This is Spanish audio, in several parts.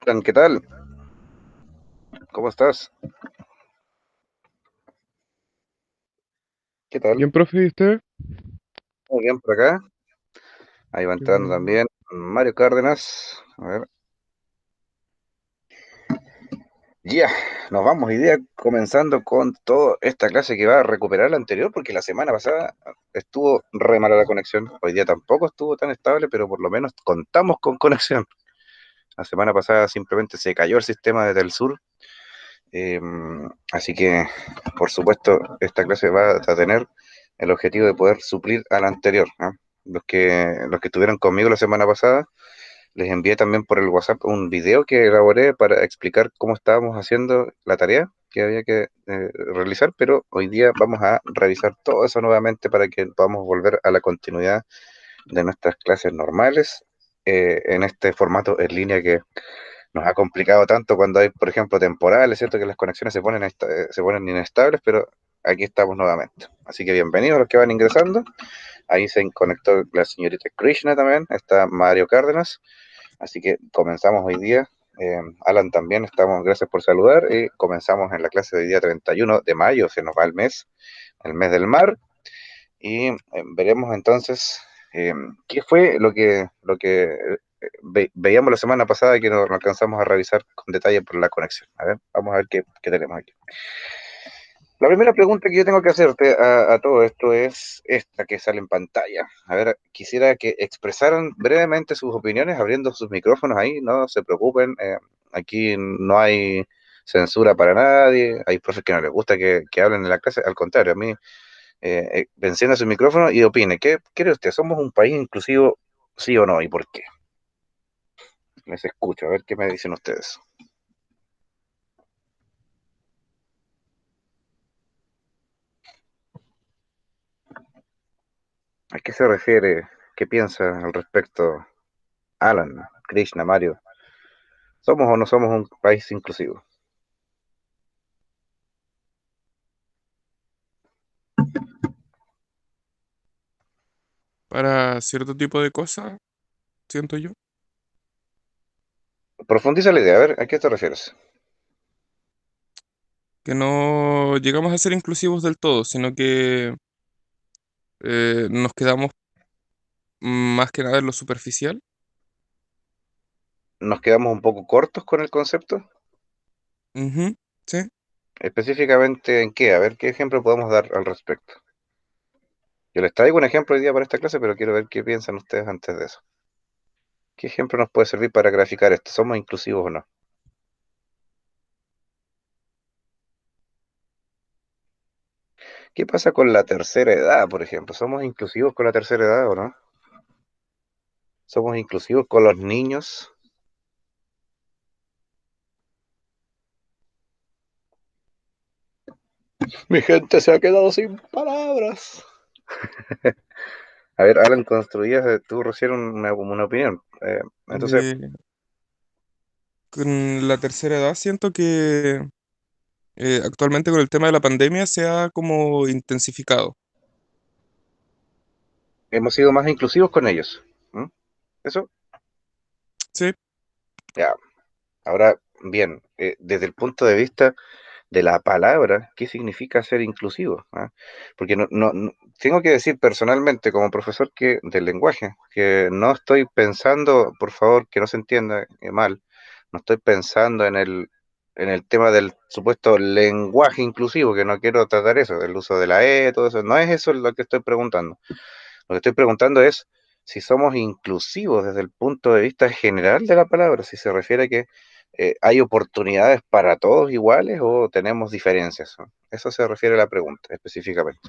¿Qué tal? ¿Cómo estás? ¿Qué tal? Bien, profe, ¿y usted? Muy bien por acá. Ahí va Qué entrando bueno. también Mario Cárdenas. A ver. Ya, nos vamos hoy día comenzando con toda esta clase que va a recuperar la anterior, porque la semana pasada estuvo re mala la conexión. Hoy día tampoco estuvo tan estable, pero por lo menos contamos con conexión. La semana pasada simplemente se cayó el sistema desde el sur. eh, Así que, por supuesto, esta clase va a tener el objetivo de poder suplir a la anterior, ¿no? Los que estuvieron conmigo la semana pasada, les envié también por el WhatsApp un video que elaboré para explicar cómo estábamos haciendo la tarea que había que realizar, pero hoy día vamos a revisar todo eso nuevamente para que podamos volver a la continuidad de nuestras clases normales en este formato en línea que nos ha complicado tanto cuando hay, por ejemplo, temporales, ¿cierto? Que las conexiones se ponen inestables, pero aquí estamos nuevamente. Así que bienvenidos a los que van ingresando. Ahí se conectó la señorita Krishna también, está Mario Cárdenas. Así que comenzamos hoy día. Alan también, gracias por saludar. Y comenzamos en la clase de hoy día 31 de mayo, se nos va el mes del mar. Y veremos entonces eh, qué fue lo que veíamos la semana pasada que no alcanzamos a revisar con detalle por la conexión. A ver, vamos a ver qué tenemos aquí. La primera pregunta que yo tengo que hacerte a todo esto es esta que sale en pantalla. A ver, quisiera que expresaran brevemente sus opiniones abriendo sus micrófonos ahí, no se preocupen, aquí no hay censura para nadie, hay profes que no les gusta que hablen en la clase, al contrario, a mí encienda su micrófono y opine, ¿qué cree usted? ¿Somos un país inclusivo, sí o no? ¿Y por qué? Les escucho, a ver qué me dicen ustedes. ¿A qué se refiere? ¿Qué piensa al respecto Alan, Krishna, Mario? ¿Somos o no somos un país inclusivo? Para cierto tipo de cosas, siento yo, Profundiza la idea, a ver, ¿a qué te refieres? que no llegamos a ser inclusivos del todo, sino que nos quedamos más que nada en lo superficial. ¿Nos quedamos un poco cortos con el concepto? Ujú, sí. ¿Específicamente en qué? A ver, ¿qué ejemplo podemos dar al respecto? Yo les traigo un ejemplo hoy día para esta clase, pero quiero ver qué piensan ustedes antes de eso. ¿Qué ejemplo nos puede servir para graficar esto? ¿Somos inclusivos o no? ¿Qué pasa con la tercera edad, por ejemplo? ¿Somos inclusivos con la tercera edad o no? ¿Somos inclusivos con los niños? Mi gente se ha quedado sin palabras. A ver, Alan, construías tú recién una opinión. Entonces, Eh, con la tercera edad siento que actualmente con el tema de la pandemia se ha como intensificado. hemos sido más inclusivos con ellos. ¿Mm? ¿Eso? Sí, Ya. Ahora, bien, desde el punto de vista de la palabra, ¿qué significa ser inclusivo? ¿Ah? Porque tengo que decir personalmente, como profesor del lenguaje, que no estoy pensando, por favor, que no se entienda mal, no estoy pensando en el tema del supuesto lenguaje inclusivo, que no quiero tratar eso, del uso de la E, todo eso. No es eso lo que estoy preguntando. Lo que estoy preguntando es si somos inclusivos desde el punto de vista general de la palabra, si se refiere a que hay oportunidades para todos iguales o tenemos diferencias, ¿no? Eso se refiere a la pregunta específicamente.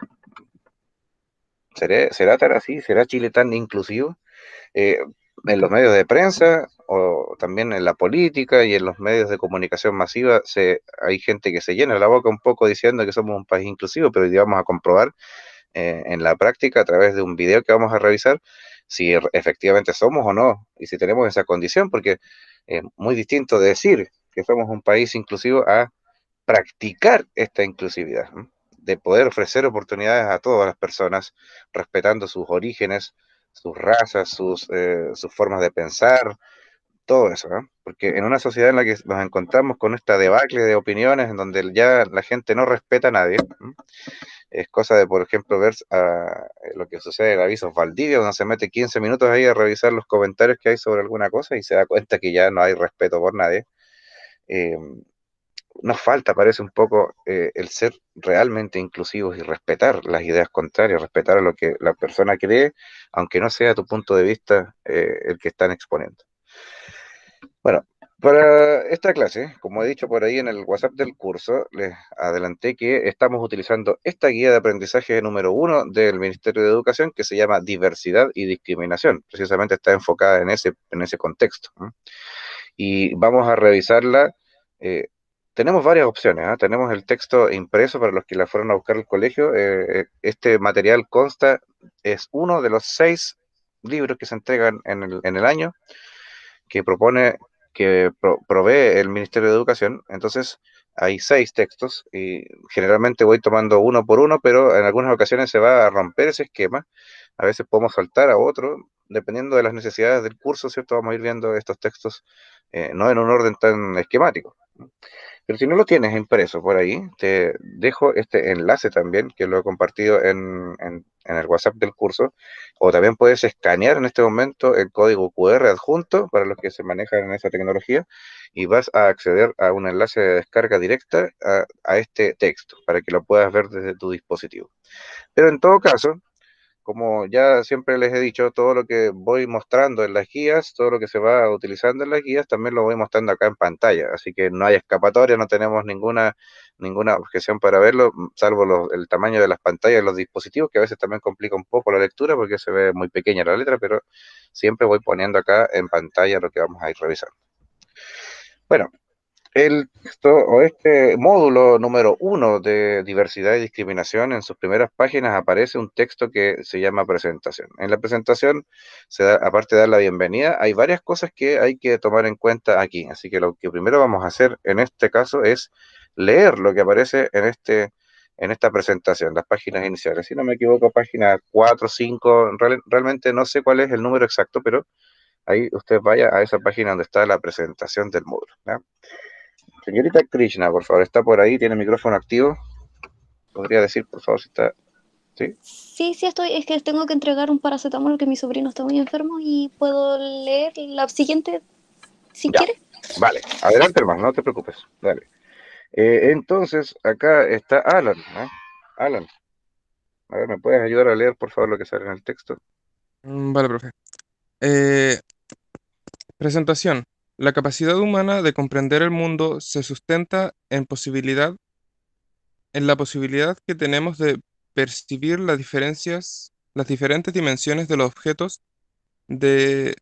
¿Será tan así? ¿Será Chile tan inclusivo? Eh, en los medios de prensa o también en la política y en los medios de comunicación masiva hay gente que se llena la boca un poco diciendo que somos un país inclusivo, pero hoy vamos a comprobar en la práctica a través de un video que vamos a revisar si efectivamente somos o no y si tenemos esa condición, porque es muy distinto decir que somos un país inclusivo a practicar esta inclusividad, ¿no? De poder ofrecer oportunidades a todas las personas, respetando sus orígenes, sus razas, sus formas de pensar, todo eso, ¿no? Porque en una sociedad en la que nos encontramos con esta debacle de opiniones, en donde ya la gente no respeta a nadie, ¿m? Es cosa de, por ejemplo, ver lo que sucede en Avisos Valdivia, donde se mete 15 minutos ahí a revisar los comentarios que hay sobre alguna cosa y se da cuenta que ya no hay respeto por nadie. Eh, Nos falta, parece un poco, el ser realmente inclusivos y respetar las ideas contrarias, respetar a lo que la persona cree, aunque no sea tu punto de vista el que están exponiendo. Bueno, para esta clase, como he dicho por ahí en el WhatsApp del curso, les adelanté que estamos utilizando esta guía de aprendizaje número 1 del Ministerio de Educación que se llama Diversidad y Discriminación. Precisamente está enfocada en ese contexto, ¿no? Y vamos a revisarla. Tenemos varias opciones, ¿ah? Tenemos el texto impreso para los que la fueron a buscar al colegio. Este material consta, es uno de los 6 libros que se entregan en el año que propone, provee el Ministerio de Educación. Entonces, hay 6 textos y generalmente voy tomando uno por uno, pero en algunas ocasiones se va a romper ese esquema. A veces podemos saltar a otro, dependiendo de las necesidades del curso, ¿cierto? Vamos a ir viendo estos textos no en un orden tan esquemático. Pero si no lo tienes impreso por ahí, te dejo este enlace también, que lo he compartido en el WhatsApp del curso, o también puedes escanear en este momento el código QR adjunto para los que se manejan en esa tecnología y vas a acceder a un enlace de descarga directa a este texto para que lo puedas ver desde tu dispositivo. Pero en todo caso, como ya siempre les he dicho, todo lo que voy mostrando en las guías, todo lo que se va utilizando en las guías, también lo voy mostrando acá en pantalla. Así que no hay escapatoria, no tenemos ninguna objeción para verlo, salvo el tamaño de las pantallas de los dispositivos, que a veces también complica un poco la lectura porque se ve muy pequeña la letra, pero siempre voy poniendo acá en pantalla lo que vamos a ir revisando. Bueno, el texto o este módulo número 1 de diversidad y discriminación, en sus primeras páginas aparece un texto que se llama presentación. En la presentación, aparte de dar la bienvenida, hay varias cosas que hay que tomar en cuenta aquí. Así que lo que primero vamos a hacer en este caso es leer lo que aparece en esta presentación, las páginas iniciales. Si no me equivoco, página 4, 5, realmente no sé cuál es el número exacto, pero ahí usted vaya a esa página donde está la presentación del módulo, ¿ya? Señorita Krishna, por favor, ¿está por ahí? ¿Tiene micrófono activo? ¿Podría decir, por favor, si está? ¿Sí? Sí, sí estoy, es que tengo que entregar un paracetamol que mi sobrino está muy enfermo y puedo leer la siguiente si Ya, quiere. vale. Adelante, hermano, no te preocupes. Dale. Entonces, acá está Alan, ¿eh? Alan, a ver, ¿me puedes ayudar a leer, por favor, lo que sale en el texto? Vale, profe. Eh, Presentación. La capacidad humana de comprender el mundo se sustenta en la posibilidad que tenemos de percibir las diferentes dimensiones de los objetos, de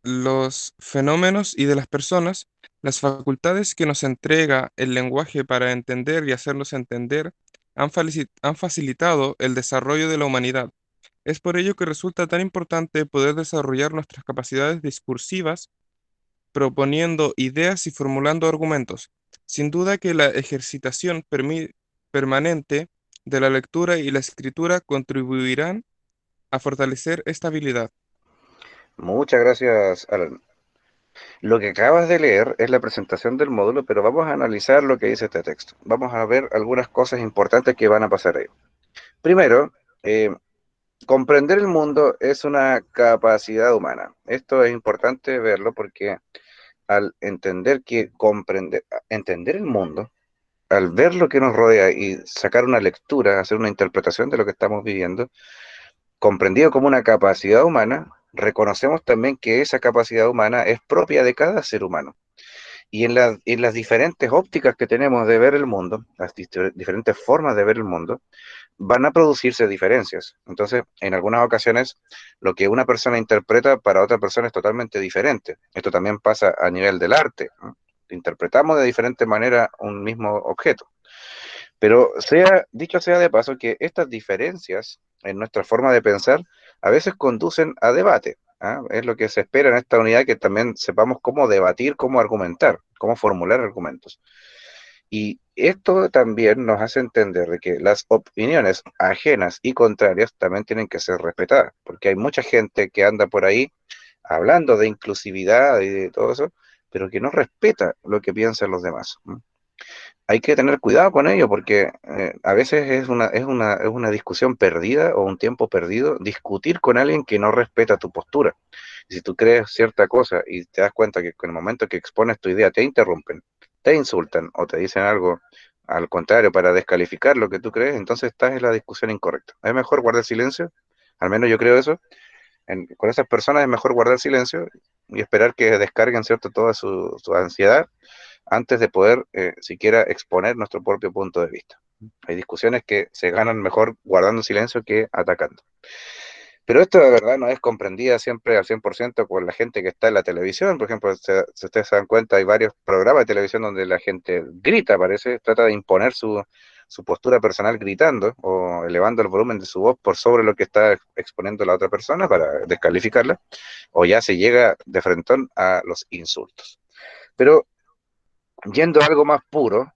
los fenómenos y de las personas. Las facultades que nos entrega el lenguaje para entender y hacernos entender han facilitado el desarrollo de la humanidad. Es por ello que resulta tan importante poder desarrollar nuestras capacidades discursivas proponiendo ideas y formulando argumentos. Sin duda que la ejercitación permanente de la lectura y la escritura contribuirán a fortalecer esta habilidad. Muchas gracias, Alan. Lo que acabas de leer es la presentación del módulo, pero vamos a analizar lo que dice este texto. Vamos a ver algunas cosas importantes que van a pasar ahí. Primero, comprender el mundo es una capacidad humana. Esto es importante verlo porque al entender el mundo, al ver lo que nos rodea y sacar una lectura, hacer una interpretación de lo que estamos viviendo, comprendido como una capacidad humana, reconocemos también que esa capacidad humana es propia de cada ser humano. Y en las diferentes ópticas que tenemos de ver el mundo, las diferentes formas de ver el mundo, van a producirse diferencias. Entonces, en algunas ocasiones, lo que una persona interpreta para otra persona es totalmente diferente. Esto también pasa a nivel del arte, ¿no? Interpretamos de diferente manera un mismo objeto. Pero dicho sea de paso que estas diferencias en nuestra forma de pensar a veces conducen a debate. ¿Ah? Es lo que se espera en esta unidad, que también sepamos cómo debatir, cómo argumentar, cómo formular argumentos. Y esto también nos hace entender de que las opiniones ajenas y contrarias también tienen que ser respetadas, porque hay mucha gente que anda por ahí hablando de inclusividad y de todo eso, pero que no respeta lo que piensan los demás. Hay que tener cuidado con ello porque a veces es una discusión perdida o un tiempo perdido discutir con alguien que no respeta tu postura. Si tú crees cierta cosa y te das cuenta que en el momento que expones tu idea te interrumpen, te insultan o te dicen algo al contrario para descalificar lo que tú crees, entonces estás en la discusión incorrecta. Es mejor guardar silencio, al menos yo creo eso. Con esas personas es mejor guardar silencio y esperar que descarguen, ¿cierto?, toda su ansiedad antes de poder siquiera exponer nuestro propio punto de vista. Hay discusiones que se ganan mejor guardando silencio que atacando. Pero esto de verdad no es comprendida siempre al 100% por la gente que está en la televisión. Por ejemplo, si ustedes se dan cuenta, hay varios programas de televisión donde la gente grita, parece, trata de imponer su postura personal gritando o elevando el volumen de su voz por sobre lo que está exponiendo la otra persona para descalificarla, o ya se llega de frentón a los insultos. Pero yendo a algo más puro,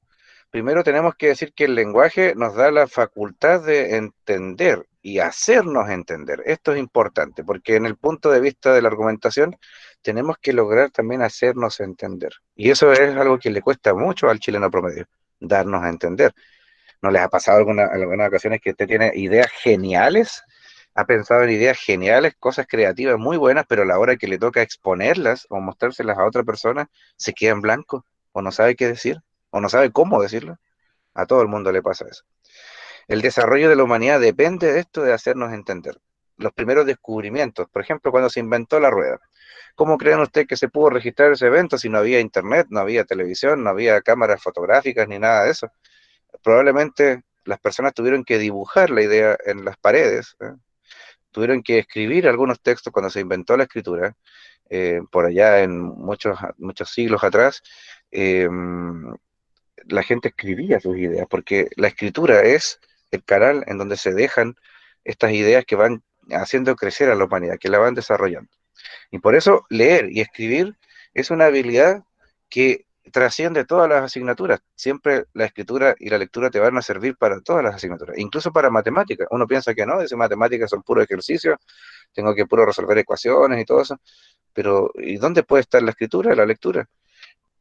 primero tenemos que decir que el lenguaje nos da la facultad de entender y hacernos entender. Esto es importante, porque en el punto de vista de la argumentación tenemos que lograr también hacernos entender. Y eso es algo que le cuesta mucho al chileno promedio, darnos a entender. ¿No les ha pasado algunas ocasiones que usted tiene ideas geniales? Ha pensado en ideas geniales, cosas creativas muy buenas, pero a la hora que le toca exponerlas o mostrárselas a otra persona, se queda en blanco, o no sabe qué decir, o no sabe cómo decirlo. A todo el mundo le pasa eso. El desarrollo de la humanidad depende de esto, de hacernos entender. Los primeros descubrimientos, por ejemplo, cuando se inventó la rueda. ¿Cómo creen ustedes que se pudo registrar ese evento si no había internet, no había televisión, no había cámaras fotográficas ni nada de eso? Probablemente las personas tuvieron que dibujar la idea en las paredes, tuvieron que escribir algunos textos cuando se inventó la escritura, por allá en muchos siglos atrás. eh, la gente escribía sus ideas, porque la escritura es el canal en donde se dejan estas ideas que van haciendo crecer a la humanidad, que la van desarrollando. Y por eso leer y escribir es una habilidad que trasciende todas las asignaturas. Siempre la escritura y la lectura te van a servir para todas las asignaturas, incluso para matemáticas. Uno piensa que no, dice matemáticas son puro ejercicio, tengo que puro resolver ecuaciones y todo eso, pero ¿y dónde puede estar la escritura y la lectura?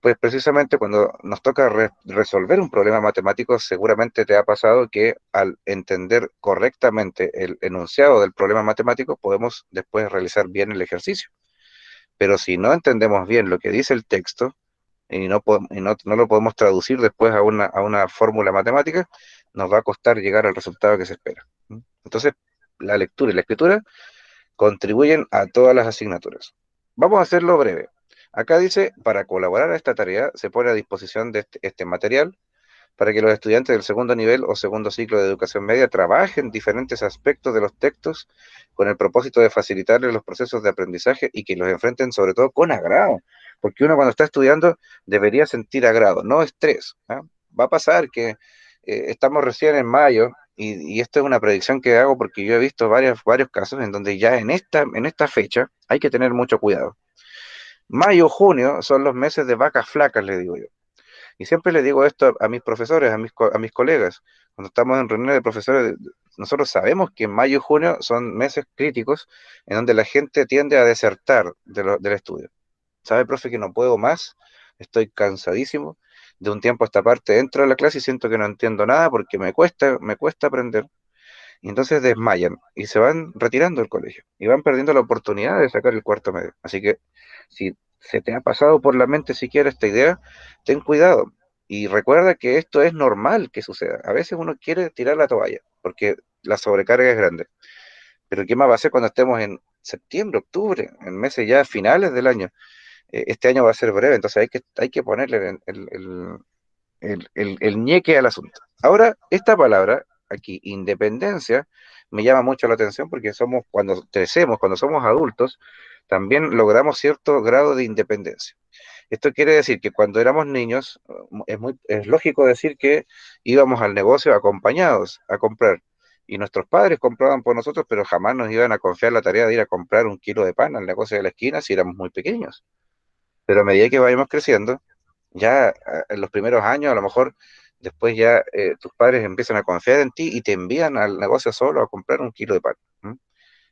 Pues precisamente cuando nos toca resolver un problema matemático, seguramente te ha pasado que al entender correctamente el enunciado del problema matemático, podemos después realizar bien el ejercicio. Pero si no entendemos bien lo que dice el texto y no lo podemos traducir después a una fórmula matemática, nos va a costar llegar al resultado que se espera. Entonces, la lectura y la escritura contribuyen a todas las asignaturas. Vamos a hacerlo breve. Acá dice, para colaborar a esta tarea, se pone a disposición de este material para que los estudiantes del segundo nivel o segundo ciclo de educación media trabajen diferentes aspectos de los textos con el propósito de facilitarles los procesos de aprendizaje y que los enfrenten sobre todo con agrado, porque uno cuando está estudiando debería sentir agrado, no estrés. ¿Ah? Va a pasar que estamos recién en mayo y esto es una predicción que hago porque yo he visto varios casos en donde ya en esta fecha hay que tener mucho cuidado. Mayo, junio son los meses de vacas flacas, le digo yo. Y siempre le digo esto a mis profesores, a mis colegas. Cuando estamos en reuniones de profesores, nosotros sabemos que mayo y junio son meses críticos en donde la gente tiende a desertar del estudio. ¿Sabe, profe, que no puedo más? Estoy cansadísimo. De un tiempo a esta parte entro a la clase y siento que no entiendo nada porque me cuesta aprender. Y entonces desmayan y se van retirando del colegio y van perdiendo la oportunidad de sacar el cuarto medio. Así que si se te ha pasado por la mente siquiera esta idea, ten cuidado y recuerda que esto es normal que suceda. A veces uno quiere tirar la toalla porque la sobrecarga es grande. Pero ¿qué más va a hacer cuando estemos en septiembre, octubre, en meses ya finales del año? Este año va a ser breve, entonces hay que ponerle el ñeque al asunto. Ahora, esta palabra aquí, independencia, me llama mucho la atención porque cuando crecemos, cuando somos adultos, también logramos cierto grado de independencia. Esto quiere decir que cuando éramos niños, es lógico decir que íbamos al negocio acompañados a comprar. Y nuestros padres compraban por nosotros, pero jamás nos iban a confiar la tarea de ir a comprar un kilo de pan al negocio de la esquina si éramos muy pequeños. Pero a medida que vayamos creciendo, ya en los primeros años, a lo mejor después ya tus padres empiezan a confiar en ti y te envían al negocio solo a comprar un kilo de pan. ¿M?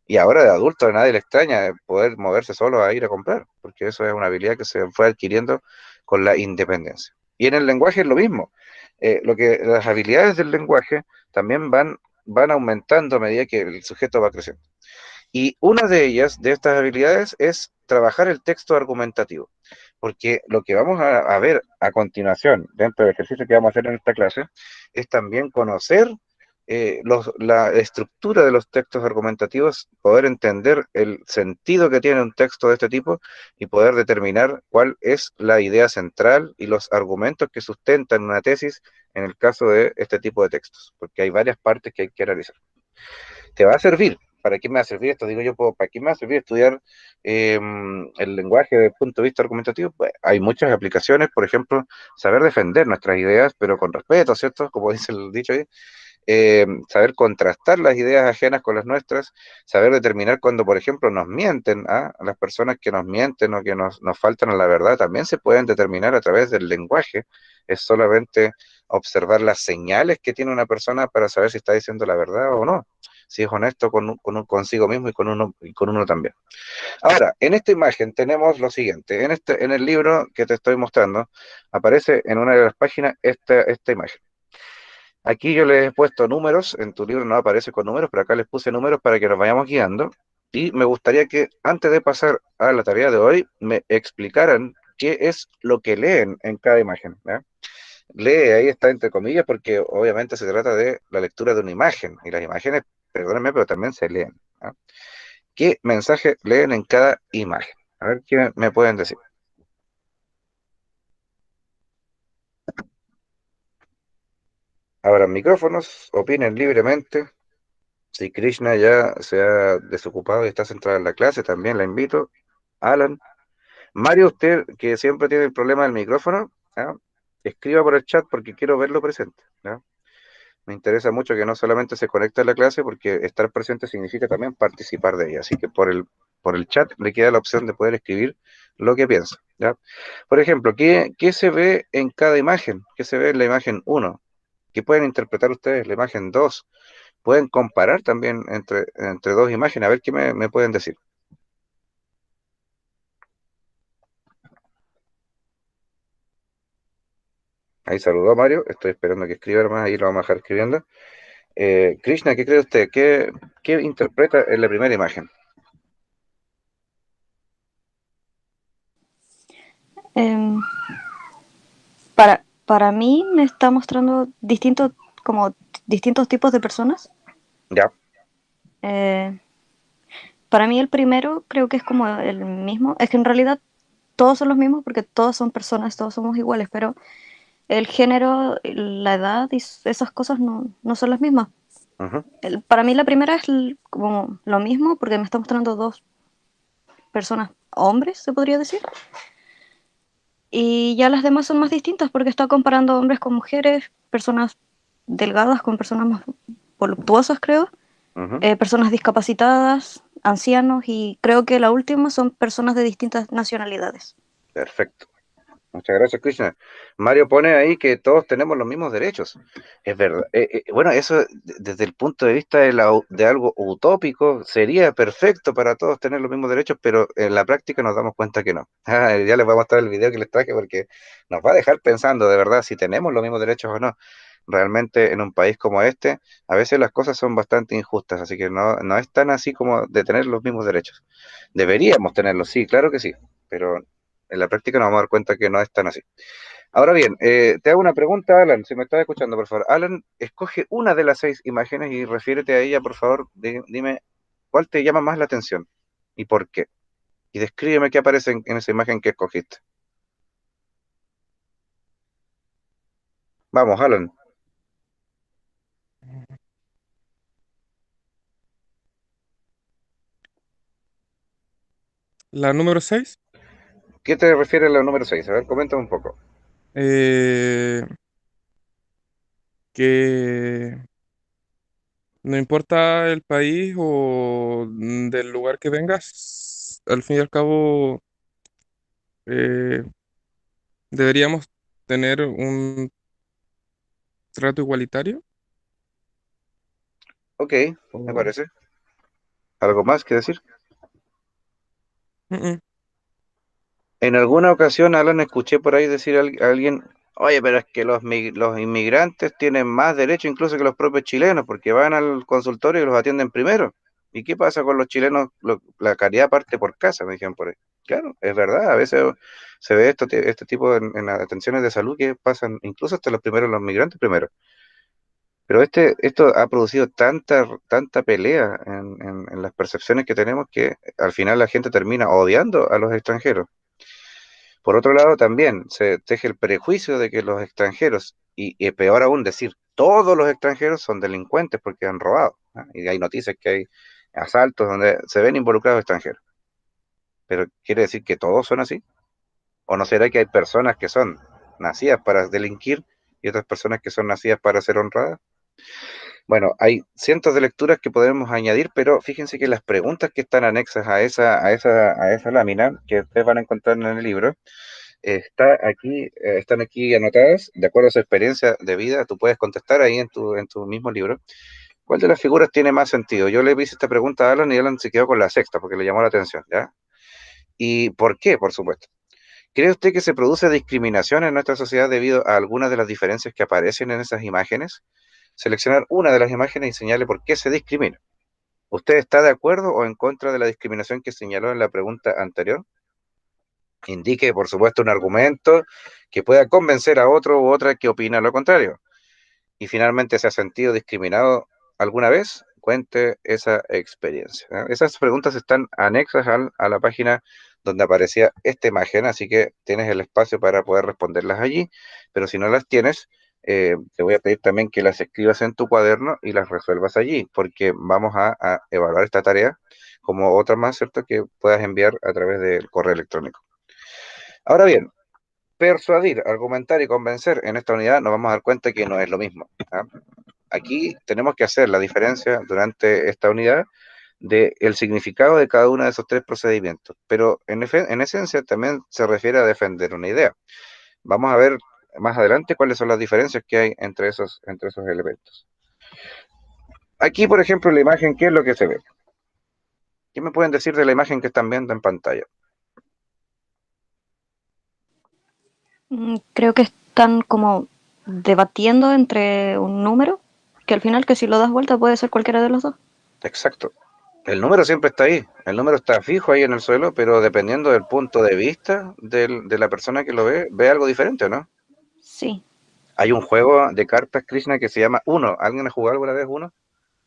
Y ahora de adulto a nadie le extraña poder moverse solo a ir a comprar, porque eso es una habilidad que se fue adquiriendo con la independencia. Y en el lenguaje es lo mismo. Las habilidades del lenguaje también van aumentando a medida que el sujeto va creciendo. Y una de ellas, de estas habilidades, es trabajar el texto argumentativo. Porque lo que vamos a ver a continuación, dentro del ejercicio que vamos a hacer en esta clase, es también conocer la estructura de los textos argumentativos, poder entender el sentido que tiene un texto de este tipo y poder determinar cuál es la idea central y los argumentos que sustentan una tesis en el caso de este tipo de textos, porque hay varias partes que hay que realizar. ¿Te va a servir? ¿Para qué me va a servir esto? Digo yo, ¿para qué me va a servir estudiar el lenguaje desde el punto de vista argumentativo? Pues hay muchas aplicaciones, por ejemplo, saber defender nuestras ideas, pero con respeto, ¿cierto? Como dice el dicho ahí, saber contrastar las ideas ajenas con las nuestras, saber determinar cuando, por ejemplo, nos mienten, ¿ah? Las personas que nos mienten o que nos faltan a la verdad también se pueden determinar a través del lenguaje. Es solamente observar las señales que tiene una persona para saber si está diciendo la verdad o no, si es honesto consigo mismo y con uno también. Ahora, en esta imagen tenemos lo siguiente. En el libro que te estoy mostrando, aparece en una de las páginas esta imagen. Aquí yo les he puesto números, en tu libro no aparece con números, pero acá les puse números para que nos vayamos guiando. Y me gustaría que antes de pasar a la tarea de hoy, me explicaran qué es lo que leen en cada imagen, ¿ya? Lee, ahí está entre comillas, porque obviamente se trata de la lectura de una imagen, y las imágenes, perdónenme, pero también se leen, ¿ya? ¿Qué mensaje leen en cada imagen? A ver qué me pueden decir. Abran micrófonos, opinen libremente. Si Krishna ya se ha desocupado y está centrado en la clase, también la invito. Alan, Mario, usted que siempre tiene el problema del micrófono, ¿ya? Escriba por el chat porque quiero verlo presente, ¿ya? Me interesa mucho que no solamente se conecte a la clase, porque estar presente significa también participar de ella. Así que por el chat le queda la opción de poder escribir lo que piensa, ¿ya? Por ejemplo, ¿qué se ve en cada imagen? ¿Qué se ve en la imagen uno? ¿Qué pueden interpretar ustedes la imagen 2? Pueden comparar también entre dos imágenes, a ver qué me pueden decir. Ahí saludó a Mario, estoy esperando que escriba más, ahí lo vamos a dejar escribiendo. Krishna, ¿qué cree usted? ¿Qué interpreta en la primera imagen? Em, para mí me está mostrando como distintos tipos de personas. Ya. Eh, para mí el primero creo que es como el mismo. Es que en realidad todos son los mismos porque todos son personas, todos somos iguales, pero el género, la edad y esas cosas no son las mismas. Ujú. Para mí la primera es como lo mismo porque me está mostrando dos personas, hombres, se podría decir. Y ya las demás son más distintas porque está comparando hombres con mujeres, personas delgadas con personas más voluptuosas, creo, Ujú. personas discapacitadas, ancianos y creo que la última son personas de distintas nacionalidades. Perfecto. Muchas gracias, Krishna. Mario pone ahí que todos tenemos los mismos derechos. Es verdad. Bueno, eso desde el punto de vista de algo utópico sería perfecto para todos tener los mismos derechos, pero en la práctica nos damos cuenta que no. Ya les voy a mostrar el video que les traje porque nos va a dejar pensando de verdad si tenemos los mismos derechos o no. Realmente en un país como este, a veces las cosas son bastante injustas, así que no es tan así como de tener los mismos derechos. Deberíamos tenerlos, sí, claro que sí, pero en la práctica nos vamos a dar cuenta que no es tan así. Ahora bien, te hago una pregunta, Alan, si me estás escuchando, por favor. Alan, escoge una de las 6 imágenes y refiérete a ella, por favor. Dime cuál te llama más la atención y por qué. Y descríbeme qué aparece en esa imagen que escogiste. Vamos, Alan. La número 6, ¿Qué te refiere a la número 6? A ver, coméntame un poco. que no importa el país o del lugar que vengas, al fin y al cabo eh, deberíamos tener un trato igualitario. Ok, me O- parece. ¿Algo más que decir? Mm, mm. En alguna ocasión, Alan, escuché por ahí decir a alguien, oye, pero es que los inmigrantes tienen más derecho incluso que los propios chilenos, porque van al consultorio y los atienden primero. ¿Y qué pasa con los chilenos? La caridad parte por casa, me dijeron por ahí. Claro, es verdad, a veces se ve este tipo en las atenciones de salud que pasan incluso hasta los migrantes primero. Pero esto ha producido tanta pelea en las percepciones que tenemos que al final la gente termina odiando a los extranjeros. Por otro lado, también se teje el prejuicio de que los extranjeros, y peor aún decir, todos los extranjeros son delincuentes porque han robado, ¿no? Y hay noticias que hay asaltos donde se ven involucrados extranjeros. Pero ¿quiere decir que todos son así? ¿O no será que hay personas que son nacidas para delinquir y otras personas que son nacidas para ser honradas? Bueno, hay cientos de lecturas que podemos añadir, pero fíjense que las preguntas que están anexas a esa lámina que ustedes van a encontrar en el libro, están aquí anotadas, de acuerdo a su experiencia de vida, tú puedes contestar ahí en tu mismo libro. ¿Cuál de las figuras tiene más sentido? Yo le hice esta pregunta a Alan y Alan se quedó con la sexta porque le llamó la atención, ¿ya? ¿Y por qué, por supuesto? ¿Cree usted que se produce discriminación en nuestra sociedad debido a algunas de las diferencias que aparecen en esas imágenes? Seleccionar una de las imágenes y señale por qué se discrimina. ¿Usted está de acuerdo o en contra de la discriminación que señaló en la pregunta anterior? Indique, por supuesto, un argumento que pueda convencer a otro u otra que opina lo contrario. Y finalmente, ¿se ha sentido discriminado alguna vez? Cuente esa experiencia, ¿no? Esas preguntas están anexas a la página donde aparecía esta imagen, así que tienes el espacio para poder responderlas allí, pero si no las tienes, te voy a pedir también que las escribas en tu cuaderno y las resuelvas allí, porque vamos a evaluar esta tarea como otra más, ¿cierto?, que puedas enviar a través del correo electrónico. Ahora bien, persuadir, argumentar y convencer en esta unidad nos vamos a dar cuenta que no es lo mismo, ¿ah? Aquí tenemos que hacer la diferencia durante esta unidad del significado de cada uno de esos tres procedimientos, pero en esencia también se refiere a defender una idea. Vamos a ver más adelante cuáles son las diferencias que hay entre esos elementos. Aquí, por ejemplo, la imagen, ¿qué es lo que se ve? ¿Qué me pueden decir de la imagen que están viendo en pantalla? Creo que están como debatiendo entre un número, que al final que si lo das vuelta puede ser cualquiera de los dos. Exacto. El número siempre está ahí, el número está fijo ahí en el suelo, pero dependiendo del punto de vista de la persona que lo ve algo diferente, ¿o no? Sí. Hay un juego de cartas, Krishna, que se llama Uno. ¿Alguien ha jugado alguna vez Uno?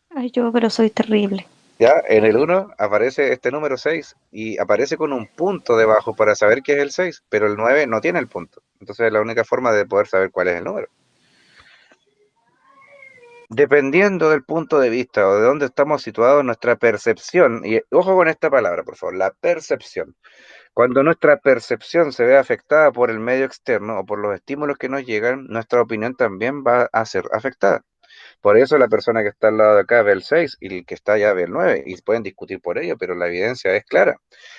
Ay, yo, pero soy terrible. Ya, en el uno aparece este número 6 y aparece con un punto debajo para saber qué es el 6, pero el 9 no tiene el punto. Entonces es la única forma de poder saber cuál es el número. Dependiendo del punto de vista o de dónde estamos situados, nuestra percepción, y ojo con esta palabra, por favor, la percepción. Cuando nuestra percepción se ve afectada por el medio externo o por los estímulos que nos llegan, nuestra opinión también va a ser afectada. Por eso la persona que está al lado de acá ve el 6 y el que está allá ve el 9 y pueden discutir por ello, pero la evidencia es clara.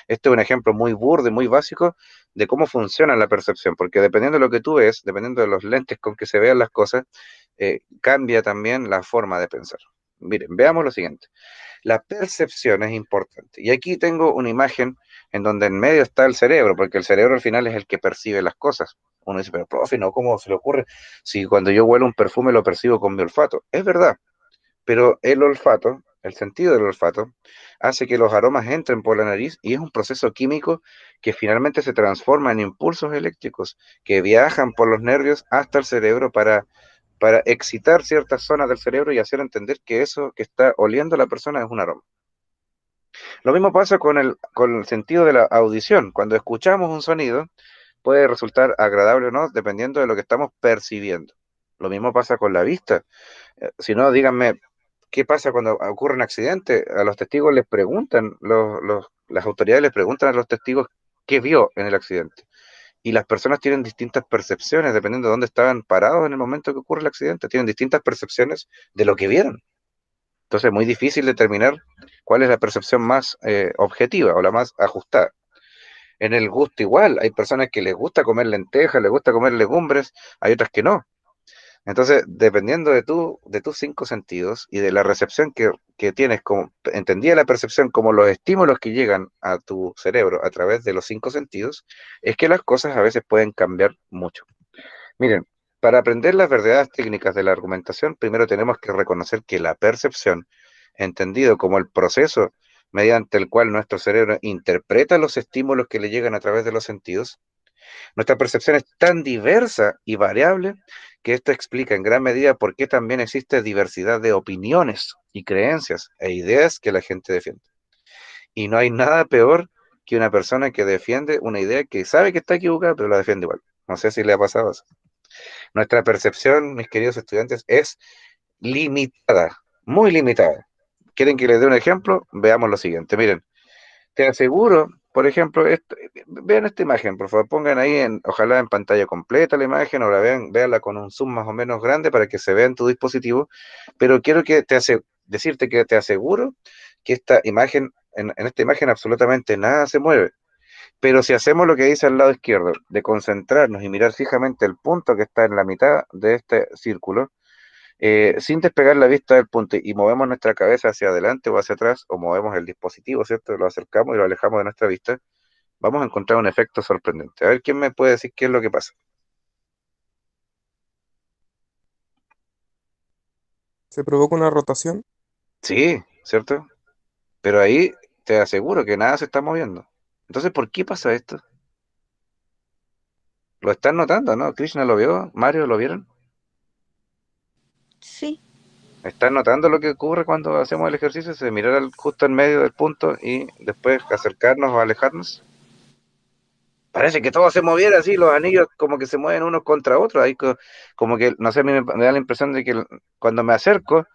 Este es un ejemplo muy burdo y muy básico de cómo funciona la percepción, porque dependiendo de lo que tú ves, dependiendo de los lentes con que se vean las cosas, cambia también la forma de pensar. Miren, veamos lo siguiente. La percepción es importante. Y aquí tengo una imagen en donde en medio está el cerebro, porque el cerebro al final es el que percibe las cosas. Uno dice, pero profe, ¿no? ¿Cómo se le ocurre? Si cuando yo huelo un perfume lo percibo con mi olfato. Es verdad, pero el olfato, el sentido del olfato, hace que los aromas entren por la nariz y es un proceso químico que finalmente se transforma en impulsos eléctricos que viajan por los nervios hasta el cerebro para excitar ciertas zonas del cerebro y hacer entender que eso que está oliendo la persona es un aroma. Lo mismo pasa con el sentido de la audición. Cuando escuchamos un sonido, puede resultar agradable o no, dependiendo de lo que estamos percibiendo. Lo mismo pasa con la vista. Si no, díganme, ¿qué pasa cuando ocurre un accidente? A los testigos les preguntan, las autoridades les preguntan a los testigos qué vio en el accidente. Y las personas tienen distintas percepciones, dependiendo de dónde estaban parados en el momento que ocurre el accidente. Tienen distintas percepciones de lo que vieron. Entonces es muy difícil determinar cuál es la percepción más objetiva o la más ajustada. En el gusto igual, hay personas que les gusta comer lentejas, les gusta comer legumbres, hay otras que no. Entonces, dependiendo de tus cinco sentidos y de la recepción que tienes, como, entendía la percepción como los estímulos que llegan a tu cerebro a través de los cinco sentidos, es que las cosas a veces pueden cambiar mucho. Miren, para aprender las verdades técnicas de la argumentación, primero tenemos que reconocer que la percepción, entendido como el proceso mediante el cual nuestro cerebro interpreta los estímulos que le llegan a través de los sentidos, nuestra percepción es tan diversa y variable que esto explica en gran medida por qué también existe diversidad de opiniones y creencias e ideas que la gente defiende. Y no hay nada peor que una persona que defiende una idea que sabe que está equivocada, pero la defiende igual. No sé si le ha pasado eso. Nuestra percepción, mis queridos estudiantes, es limitada, muy limitada. ¿Quieren que les dé un ejemplo? Veamos lo siguiente. Miren, te aseguro, por ejemplo, vean esta imagen, por favor, pongan ahí, ojalá en pantalla completa la imagen, o la vean, véanla con un zoom más o menos grande para que se vea en tu dispositivo, pero quiero decirte que te aseguro que esta imagen, en esta imagen absolutamente nada se mueve, pero si hacemos lo que dice al lado izquierdo, de concentrarnos y mirar fijamente el punto que está en la mitad de este círculo, sin despegar la vista del punto y movemos nuestra cabeza hacia adelante o hacia atrás, o movemos el dispositivo, ¿cierto? Lo acercamos y lo alejamos de nuestra vista, vamos a encontrar un efecto sorprendente. A ver, ¿quién me puede decir qué es lo que pasa? Se provoca una rotación. Sí, ¿cierto? Pero ahí te aseguro que nada se está moviendo. Entonces, ¿por qué pasa esto? Lo están notando, ¿no? Krishna lo vio, Mario lo vieron. Sí, ¿Están notando lo que ocurre cuando hacemos el ejercicio? Se mirar justo en medio del punto y después acercarnos o alejarnos. Parece que todo se moviera así, los anillos como que se mueven unos contra otros, ahí como que, no sé, a mí me da la impresión de que cuando me acerco,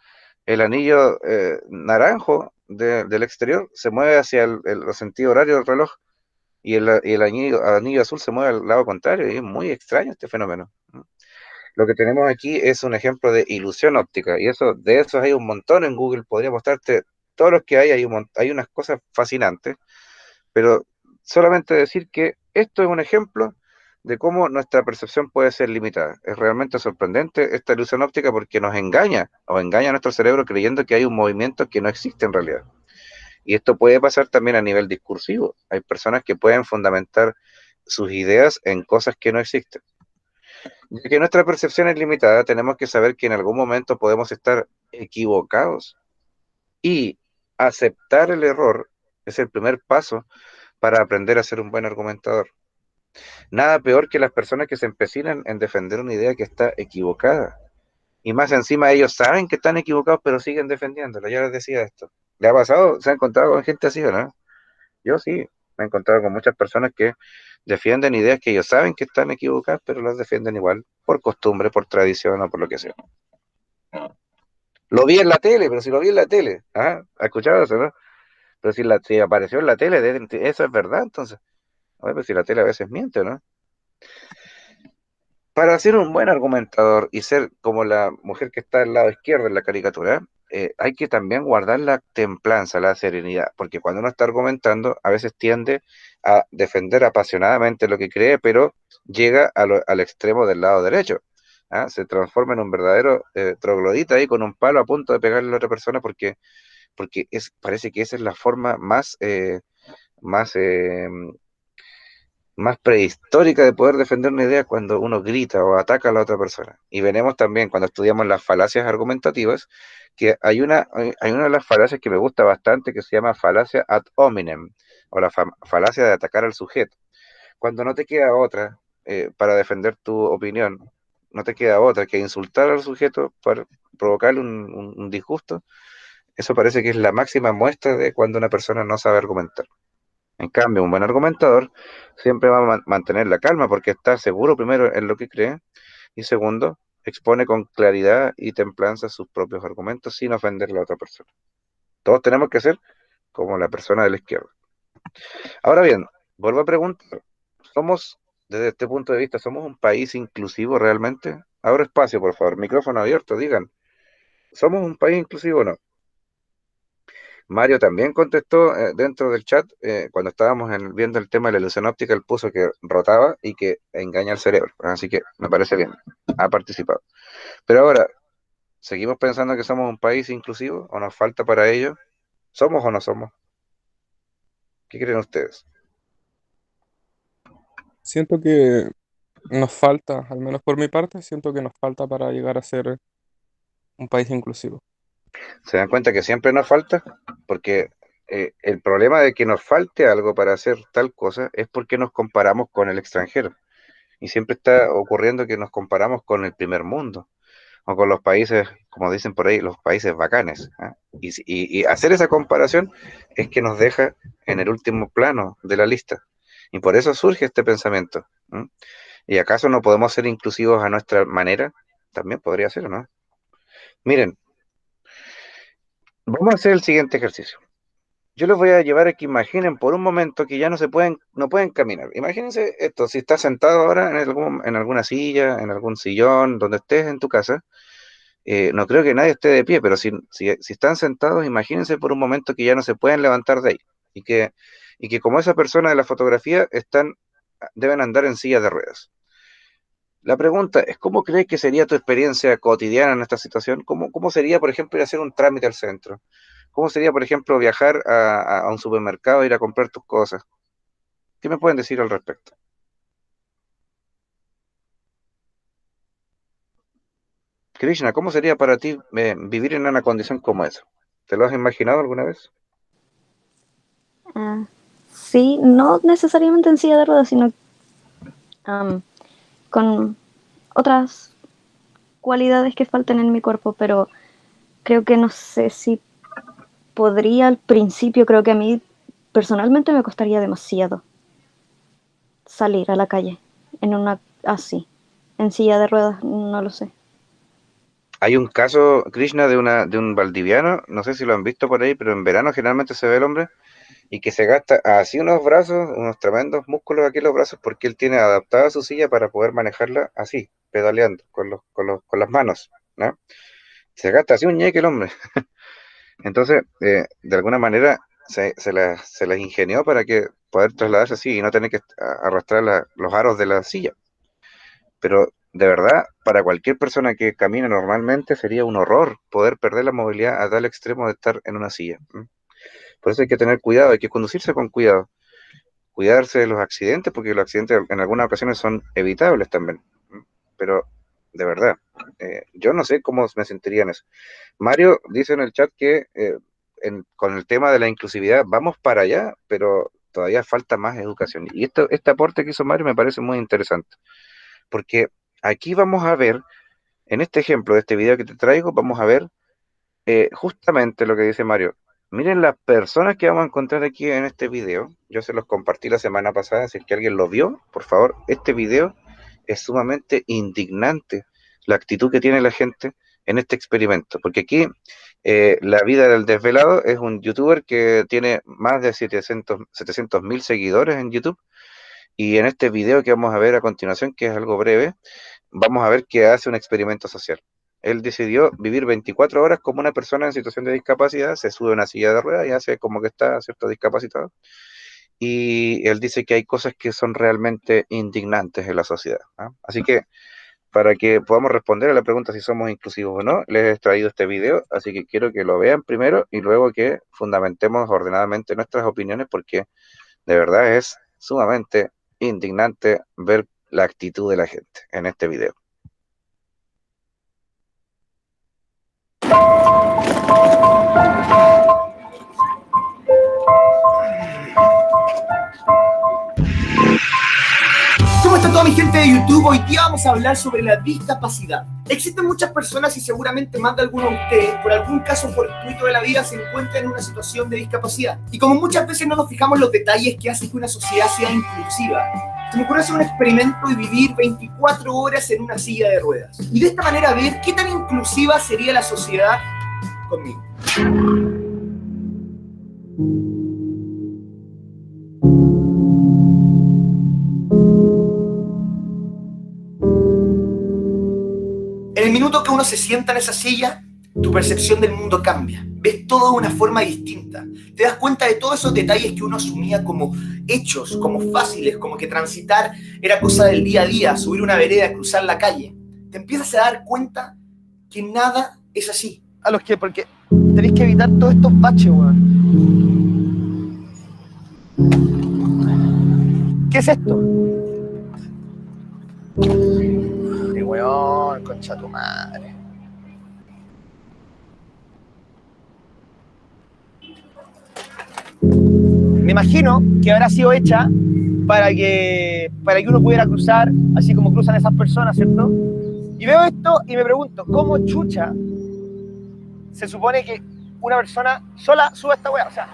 el anillo naranjo del exterior se mueve hacia el sentido horario del reloj y el anillo azul se mueve al lado contrario, y es muy extraño este fenómeno. Lo que tenemos aquí es un ejemplo de ilusión óptica, y de esos hay un montón en Google, podría mostrarte todos los que hay unas cosas fascinantes, pero solamente decir que esto es un ejemplo de cómo nuestra percepción puede ser limitada. Es realmente sorprendente esta ilusión óptica porque nos engaña o engaña a nuestro cerebro creyendo que hay un movimiento que no existe en realidad. Y esto puede pasar también a nivel discursivo. Hay personas que pueden fundamentar sus ideas en cosas que no existen. Ya que nuestra percepción es limitada, tenemos que saber que en algún momento podemos estar equivocados y aceptar el error es el primer paso para aprender a ser un buen argumentador. Nada peor que las personas que se empecinan en defender una idea que está equivocada. Y más encima ellos saben que están equivocados, pero siguen defendiéndola. Ya les decía esto. ¿Le ha pasado? ¿Se ha encontrado con gente así o no? Yo sí, me he encontrado con muchas personas que defienden ideas que ellos saben que están equivocadas, pero las defienden igual, por costumbre, por tradición o por lo que sea. Lo vi en la tele, pero si lo vi en la tele, ¿ah? ¿Ha escuchado eso, no? Pero si apareció en la tele, eso es verdad, entonces. A ver, pues si la tele a veces miente, ¿no? Para ser un buen argumentador y ser como la mujer que está al lado izquierdo en la caricatura, hay que también guardar la templanza, la serenidad, porque cuando uno está argumentando, a veces tiende a defender apasionadamente lo que cree, pero llega al extremo del lado derecho. ¿Ah? Se transforma en un verdadero troglodita ahí con un palo a punto de pegarle a la otra persona porque parece que esa es la forma más más prehistórica de poder defender una idea cuando uno grita o ataca a la otra persona. Y veremos también cuando estudiamos las falacias argumentativas que hay una de las falacias que me gusta bastante que se llama falacia ad hominem o la falacia de atacar al sujeto. Cuando no te queda otra para defender tu opinión, no te queda otra que insultar al sujeto para provocarle un disgusto, eso parece que es la máxima muestra de cuando una persona no sabe argumentar. En cambio, un buen argumentador siempre va a mantener la calma porque está seguro primero en lo que cree y segundo, expone con claridad y templanza sus propios argumentos sin ofender a la otra persona. Todos tenemos que ser como la persona de la izquierda. Ahora bien, vuelvo a preguntar, ¿somos, desde este punto de vista, somos un país inclusivo realmente? Abro espacio, por favor, micrófono abierto, digan, ¿somos un país inclusivo o no? Mario también contestó dentro del chat, cuando estábamos viendo el tema de la ilusión óptica, él puso que rotaba y que engaña al cerebro. Así que me parece bien, ha participado. Pero ahora, ¿seguimos pensando que somos un país inclusivo o nos falta para ello? ¿Somos o no somos? ¿Qué creen ustedes? Siento que nos falta, al menos por mi parte, siento que nos falta para llegar a ser un país inclusivo. ¿Se dan cuenta que siempre nos falta? Porque el problema de que nos falte algo para hacer tal cosa es porque nos comparamos con el extranjero. Y siempre está ocurriendo que nos comparamos con el primer mundo o con los países, como dicen por ahí, los países bacanes. ¿Ah? Y hacer esa comparación es que nos deja en el último plano de la lista. Y por eso surge este pensamiento. ¿Mm? ¿Y acaso no podemos ser inclusivos a nuestra manera? También podría ser, ¿no? Miren, vamos a hacer el siguiente ejercicio. Yo les voy a llevar a que imaginen por un momento que ya no pueden caminar. Imagínense esto, si estás sentado ahora en alguna silla, en algún sillón, donde estés en tu casa, no creo que nadie esté de pie, pero si están sentados, imagínense por un momento que ya no se pueden levantar de ahí y que como esa persona de la fotografía deben andar en silla de ruedas. La pregunta es, ¿cómo crees que sería tu experiencia cotidiana en esta situación? ¿Cómo sería, por ejemplo, ir a hacer un trámite al centro? ¿Cómo sería, por ejemplo, viajar a un supermercado e ir a comprar tus cosas? ¿Qué me pueden decir al respecto? Krishna, ¿cómo sería para ti vivir en una condición como esa? ¿Te lo has imaginado alguna vez? Ah, sí, no necesariamente en silla de ruedas, sino con otras cualidades que faltan en mi cuerpo, pero creo que no sé si podría al principio, creo que a mí personalmente me costaría demasiado salir a la calle en una así. En silla de ruedas, no lo sé. Hay un caso, Krishna, de un valdiviano, no sé si lo han visto por ahí, pero en verano generalmente se ve el hombre y que se gasta así unos brazos, unos tremendos músculos aquí en los brazos, porque él tiene adaptada su silla para poder manejarla así, pedaleando, con las manos, ¿no? Se gasta así un ñeque el hombre. Entonces, de alguna manera, se las ingenió para que poder trasladarse así y no tener que arrastrar los aros de la silla. Pero de verdad, para cualquier persona que camine normalmente sería un horror poder perder la movilidad a tal extremo de estar en una silla. ¿M? Por eso hay que tener cuidado, hay que conducirse con cuidado, cuidarse de los accidentes, porque los accidentes en algunas ocasiones son evitables también. ¿M? Pero de verdad, yo no sé cómo me sentiría en eso. Mario dice en el chat que con el tema de la inclusividad vamos para allá, pero todavía falta más educación. Y este aporte que hizo Mario me parece muy interesante, porque aquí vamos a ver, en este ejemplo de este video que te traigo, vamos a ver justamente lo que dice Mario. Miren las personas que vamos a encontrar aquí en este video. Yo se los compartí la semana pasada, si es que alguien lo vio, por favor, este video es sumamente indignante la actitud que tiene la gente en este experimento, porque aquí La Vida del Desvelado es un youtuber que tiene más de 700.000 seguidores en YouTube, y en este video que vamos a ver a continuación, que es algo breve, vamos a ver que hace un experimento social. Él decidió vivir 24 horas como una persona en situación de discapacidad, se sube a una silla de ruedas y hace como que está, ¿cierto?, discapacitado. Y él dice que hay cosas que son realmente indignantes en la sociedad, ¿ah? Así que, para que podamos responder a la pregunta si somos inclusivos o no, les he traído este video, así que quiero que lo vean primero y luego que fundamentemos ordenadamente nuestras opiniones, porque de verdad es sumamente indignante ver la actitud de la gente en este video. ¿Cómo está toda mi gente de YouTube? Hoy día vamos a hablar sobre la discapacidad. Existen muchas personas y seguramente más de algunos de ustedes, por algún caso fortuito de la vida, se encuentran en una situación de discapacidad. Y como muchas veces no nos fijamos en los detalles que hacen que una sociedad sea inclusiva, se me ocurrió hacer un experimento y vivir 24 horas en una silla de ruedas. Y de esta manera ver qué tan inclusiva sería la sociedad conmigo. En el minuto que uno se sienta en esa silla, tu percepción del mundo cambia. ves todo de una forma distinta. Te das cuenta de todos esos detalles que uno asumía como hechos, como fáciles, como que transitar era cosa del día a día, subir una vereda, cruzar la calle. Te empiezas a dar cuenta que nada es así. A los que, porque tenéis que evitar todos estos baches, weón. ¿Qué es esto? Ay, weón, concha tu madre. Me imagino que habrá sido hecha para que uno pudiera cruzar, así como cruzan esas personas, ¿cierto? Y veo esto y me pregunto, ¿cómo chucha se supone que una persona sola sube esta weá? O sea,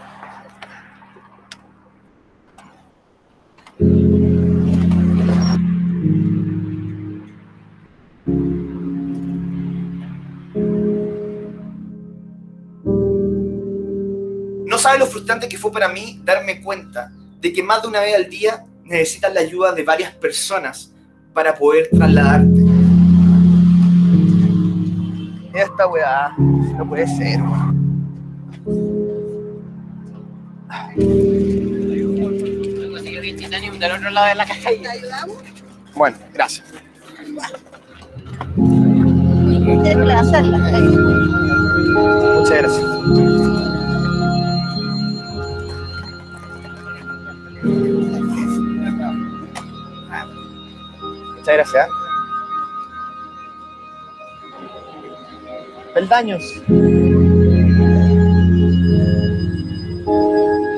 no sabes lo frustrante que fue para mí darme cuenta de que más de una vez al día necesitas la ayuda de varias personas para poder trasladarte. Esta weá no puede ser, weón. Del otro lado de la calle. ¿Te ayudamos? Bueno, gracias. Tienes que hacerla. Muchas gracias. Muchas gracias. Peldaños.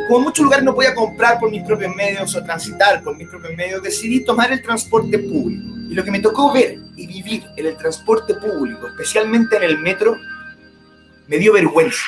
Como en muchos lugares no podía comprar por mis propios medios o transitar por mis propios medios, decidí tomar el transporte público. Y lo que me tocó ver y vivir en el transporte público, especialmente en el metro, me dio vergüenza.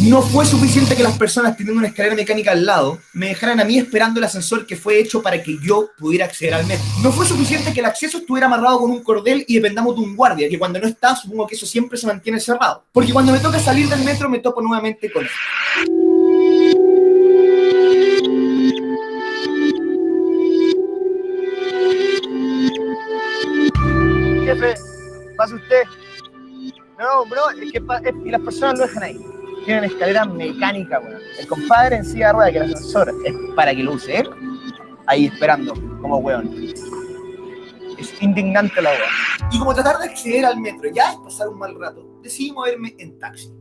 No fue suficiente que las personas teniendo una escalera mecánica al lado me dejaran a mí esperando el ascensor que fue hecho para que yo pudiera acceder al metro. No fue suficiente que el acceso estuviera amarrado con un cordel y dependamos de un guardia, que cuando no está, supongo que eso siempre se mantiene cerrado. Porque cuando me toca salir del metro me topo nuevamente con él. Jefe, pase usted. No, bro, es que y las personas lo dejan ahí. Tienen escalera mecánica, weón. El compadre en silla de ruedas, que el ascensor es para que lo use él, ahí esperando, como weón. Es indignante la weón. Y como tratar de acceder al metro ya es pasar un mal rato, decidí moverme en taxi.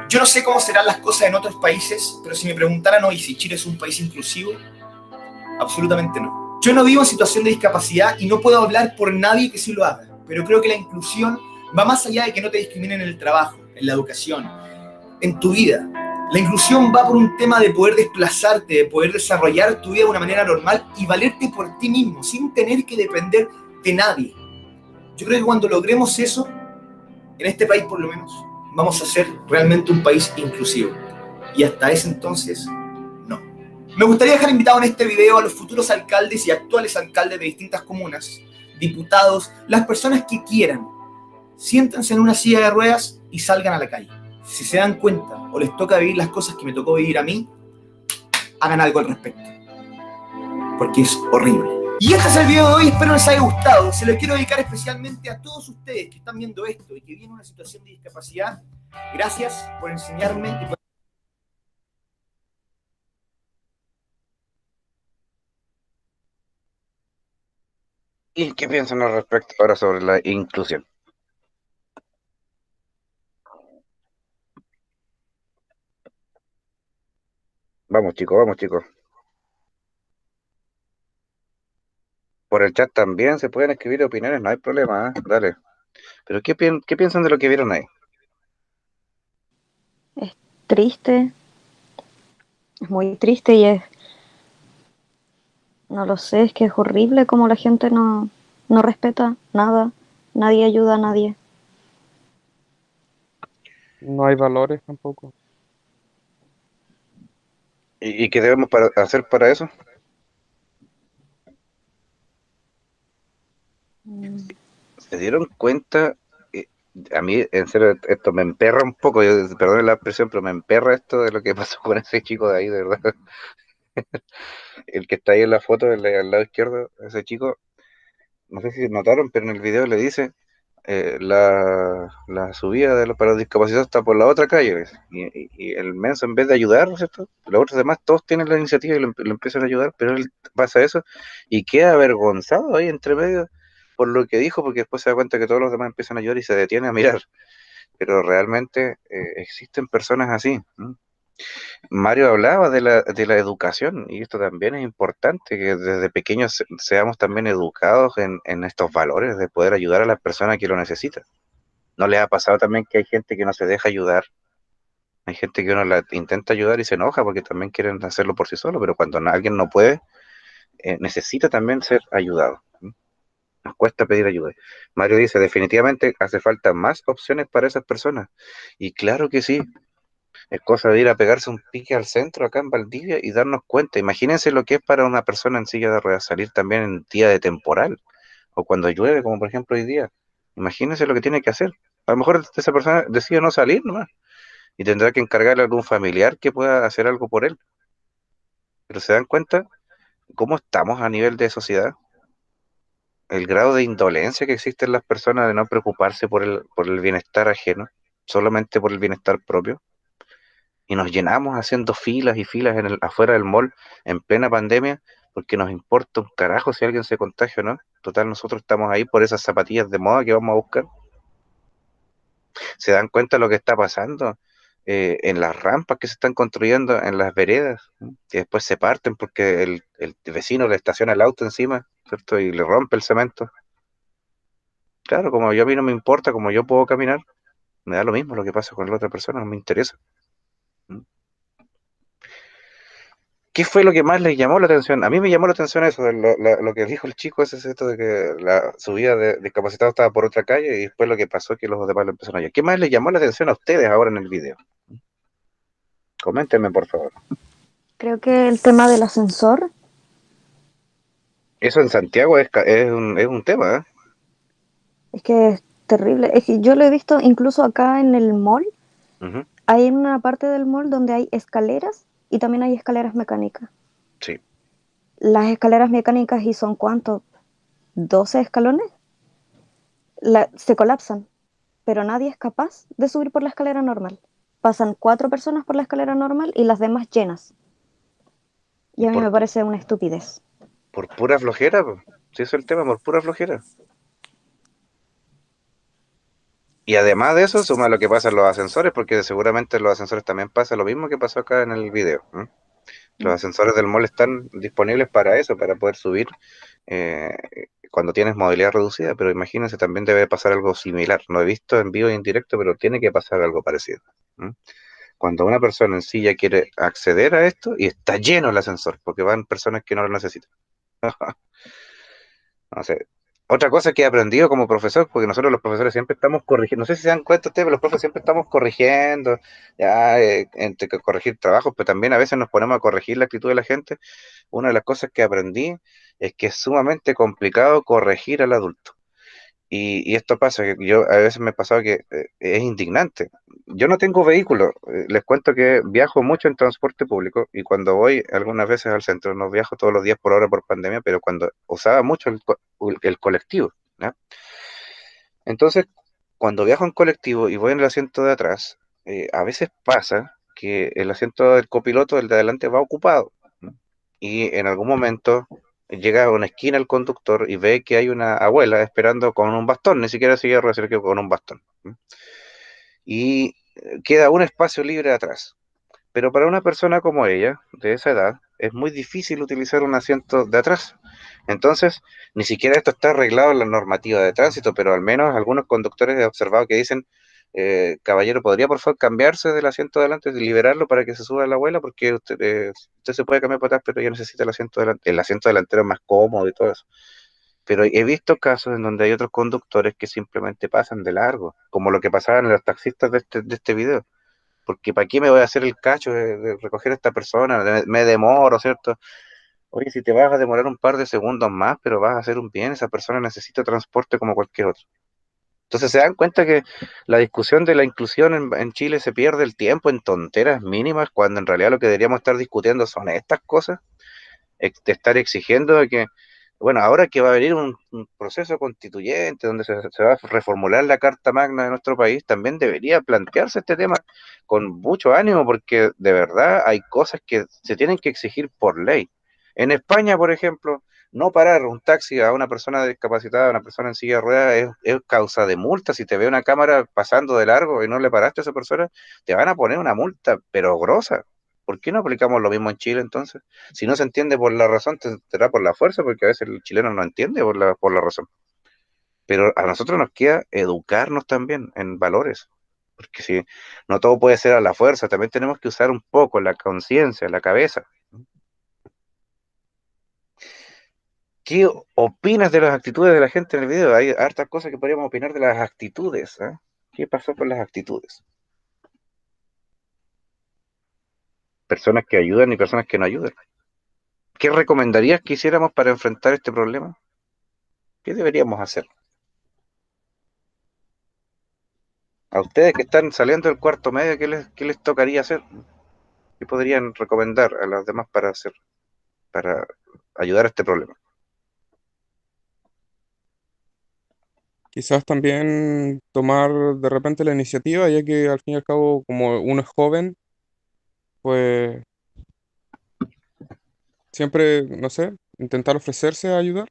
Yo no sé cómo serán las cosas en otros países, pero si me preguntaran hoy si Chile es un país inclusivo, absolutamente no. Yo no vivo en situación de discapacidad y no puedo hablar por nadie que sí lo haga, pero creo que la inclusión va más allá de que no te discriminen en el trabajo, en la educación, en tu vida. La inclusión va por un tema de poder desplazarte, de poder desarrollar tu vida de una manera normal y valerte por ti mismo, sin tener que depender de nadie. Yo creo que cuando logremos eso, en este país por lo menos, vamos a ser realmente un país inclusivo. Y hasta ese entonces, no. Me gustaría dejar invitado en este video a los futuros alcaldes y actuales alcaldes de distintas comunas, diputados, las personas que quieran. Siéntense en una silla de ruedas y salgan a la calle. Si se dan cuenta o les toca vivir las cosas que me tocó vivir a mí, hagan algo al respecto. Porque es horrible. Y este es el video de hoy, espero les haya gustado. Se lo quiero dedicar especialmente a todos ustedes que están viendo esto y que viven en una situación de discapacidad. Gracias por enseñarme y por ¿Y qué piensan al respecto ahora sobre la inclusión? Vamos chicos. Por el chat también se pueden escribir opiniones, no hay problema, ¿eh? Dale. Pero ¿qué piensan de lo que vieron ahí? Es triste, es muy triste y no lo sé, es que es horrible como la gente no respeta nada, nadie ayuda a nadie. No hay valores tampoco. ¿Y qué debemos hacer para eso? Mm, ¿Se dieron cuenta? Eh, a mí, en serio, esto me emperra un poco, perdón la expresión, pero me emperra esto de lo que pasó con ese chico de ahí, de verdad. El que está ahí en la foto, al lado izquierdo, ese chico, no sé si notaron, pero en el video le dice, la subida para los discapacitados está por la otra calle, ¿ves? Y el menso, en vez de ayudar, ¿cierto? Los otros demás todos tienen la iniciativa y lo empiezan a ayudar, pero él pasa eso y queda avergonzado ahí entre medio por lo que dijo, porque después se da cuenta que todos los demás empiezan a ayudar y se detiene a mirar. Pero realmente existen personas así. ¿No? Mario hablaba de la educación y esto también es importante, que desde pequeños seamos también educados en estos valores de poder ayudar a las personas que lo necesitan. ¿No les ha pasado también que hay gente que no se deja ayudar? Hay gente que uno la intenta ayudar y se enoja porque también quieren hacerlo por sí solo, pero cuando alguien no puede, necesita también ser ayudado. Nos cuesta pedir ayuda. Mario dice, definitivamente hace falta más opciones para esas personas. Y claro que sí, es cosa de ir a pegarse un pique al centro acá en Valdivia y darnos cuenta. Imagínense lo que es para una persona en silla de ruedas salir también en día de temporal o cuando llueve, como por ejemplo hoy día. Imagínense lo que tiene que hacer. A lo mejor esa persona decide no salir nomás y tendrá que encargarle a algún familiar que pueda hacer algo por él. Pero se dan cuenta cómo estamos a nivel de sociedad, el grado de indolencia que existe en las personas de no preocuparse por el bienestar ajeno, solamente por el bienestar propio. Y nos llenamos haciendo filas y filas afuera del mall en plena pandemia porque nos importa un carajo si alguien se contagia o no. Total, nosotros estamos ahí por esas zapatillas de moda que vamos a buscar. ¿Se dan cuenta de lo que está pasando en las rampas que se están construyendo en las veredas? ¿No? Que después se parten porque el vecino le estaciona el auto encima, ¿cierto? Y le rompe el cemento. Claro, como yo a mí no me importa, como yo puedo caminar, me da lo mismo lo que pasa con la otra persona, no me interesa. ¿No? ¿Qué fue lo que más les llamó la atención? A mí me llamó la atención eso, de lo que dijo el chico, ese es esto de que la subida de discapacitados estaba por otra calle y después lo que pasó que los demás lo empezaron a hallar. ¿Qué más les llamó la atención a ustedes ahora en el video? Coméntenme, por favor. Creo que el tema del ascensor Eso en Santiago es un tema, ¿eh? es que es terrible. Es que yo lo he visto incluso acá en el mall. Ujú. Hay una parte del mall donde hay escaleras y también hay escaleras mecánicas. Sí, Las escaleras mecánicas, ¿y son cuánto? ¿12 escalones? Se colapsan, pero nadie es capaz de subir por la escalera normal. Pasan 4 personas por la escalera normal y las demás llenas. Y a mí por, me parece una estupidez. por pura flojera, po. Sí, eso es el tema, por pura flojera. Y además de eso, suma lo que pasa en los ascensores, porque seguramente en los ascensores también pasa lo mismo que pasó acá en el video. ¿No? Los Mm. ascensores del mall están disponibles para eso, para poder subir eh, cuando tienes movilidad reducida, pero imagínense, también debe pasar algo similar. No he visto en vivo y en directo, pero tiene que pasar algo parecido. ¿Mm? Cuando una persona en silla quiere acceder a esto y está lleno el ascensor, porque van personas que no lo necesitan. No sé. Otra cosa que he aprendido como profesor, porque nosotros los profesores siempre estamos corrigiendo, no sé si se dan cuenta ustedes, pero los profes siempre estamos corrigiendo, ya entre que corregir trabajos, pero también a veces nos ponemos a corregir la actitud de la gente. Una de las cosas que aprendí es que es sumamente complicado corregir al adulto. Y esto pasa, que yo a veces me he pasado que es indignante. Yo no tengo vehículo, les cuento que viajo mucho en transporte público y cuando voy algunas veces al centro, no viajo todos los días por hora por pandemia, pero cuando usaba mucho el colectivo, ¿ya? Entonces, cuando viajo en colectivo y voy en el asiento de atrás, a veces pasa que el asiento del copiloto, el de adelante, va ocupado, ¿no? Y en algún momento llega a una esquina el conductor y ve que hay una abuela esperando con un bastón, ni siquiera silla de ruedas, sino que con un bastón. Y queda un espacio libre atrás. Pero para una persona como ella, de esa edad, es muy difícil utilizar un asiento de atrás. Entonces, ni siquiera esto está arreglado en la normativa de tránsito, pero al menos algunos conductores he observado que dicen, caballero, ¿podría por favor cambiarse del asiento de adelante y liberarlo para que se suba la abuela? Porque usted se puede cambiar para atrás, pero ya necesita el asiento delantero. El asiento delantero es más cómodo y todo eso. Pero he visto casos en donde hay otros conductores que simplemente pasan de largo, como lo que pasaba en los taxistas de este video. Porque ¿para qué me voy a hacer el cacho de recoger a esta persona? Me demoro, ¿cierto? Oye, si te vas a demorar un par de segundos más, pero vas a hacer un bien, esa persona necesita transporte como cualquier otro. Entonces se dan cuenta que la discusión de la inclusión en Chile se pierde el tiempo en tonteras mínimas, cuando en realidad lo que deberíamos estar discutiendo son estas cosas, de estar exigiendo de que, bueno, ahora que va a venir un proceso constituyente donde se va a reformular la Carta Magna de nuestro país, también debería plantearse este tema con mucho ánimo, porque de verdad hay cosas que se tienen que exigir por ley. En España, por ejemplo, no parar un taxi a una persona discapacitada, a una persona en silla de ruedas, es causa de multa. Si te ve una cámara pasando de largo y no le paraste a esa persona, te van a poner una multa, pero grosa. ¿Por qué no aplicamos lo mismo en Chile entonces? Si no se entiende por la razón, será por la fuerza, porque a veces el chileno no entiende por la razón. Pero a nosotros nos queda educarnos también en valores, porque si no todo puede ser a la fuerza, también tenemos que usar un poco la conciencia, la cabeza. ¿Qué opinas de las actitudes de la gente en el video? Hay hartas cosas que podríamos opinar de las actitudes. ¿Eh? ¿Qué pasó con las actitudes? Personas que ayudan y personas que no ayudan. ¿Qué recomendarías que hiciéramos para enfrentar este problema? ¿Qué deberíamos hacer? A ustedes que están saliendo del cuarto medio, qué les tocaría hacer? ¿Qué podrían recomendar a los demás para hacer, para ayudar a este problema? Quizás también tomar de repente la iniciativa, ya que al fin y al cabo, como uno es joven, pues siempre, no sé, intentar ofrecerse a ayudar.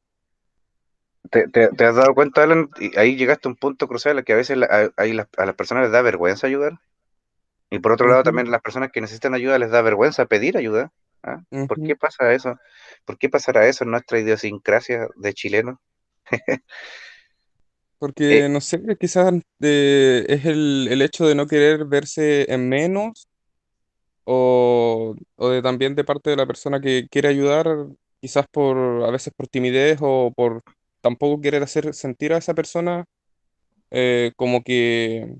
¿Te has dado cuenta, Alan? Y ahí llegaste a un punto crucial, que a veces a las personas les da vergüenza ayudar. Y por otro lado, Ujú, también a las personas que necesitan ayuda les da vergüenza pedir ayuda. ¿Ah? ¿Por ujú. qué pasa eso? ¿Por qué pasará eso en nuestra idiosincrasia de chilenos? Eh, Porque, no sé, quizás es el hecho de no querer verse en menos o de también de parte de la persona que quiere ayudar, quizás a veces por timidez o por tampoco querer hacer sentir a esa persona como que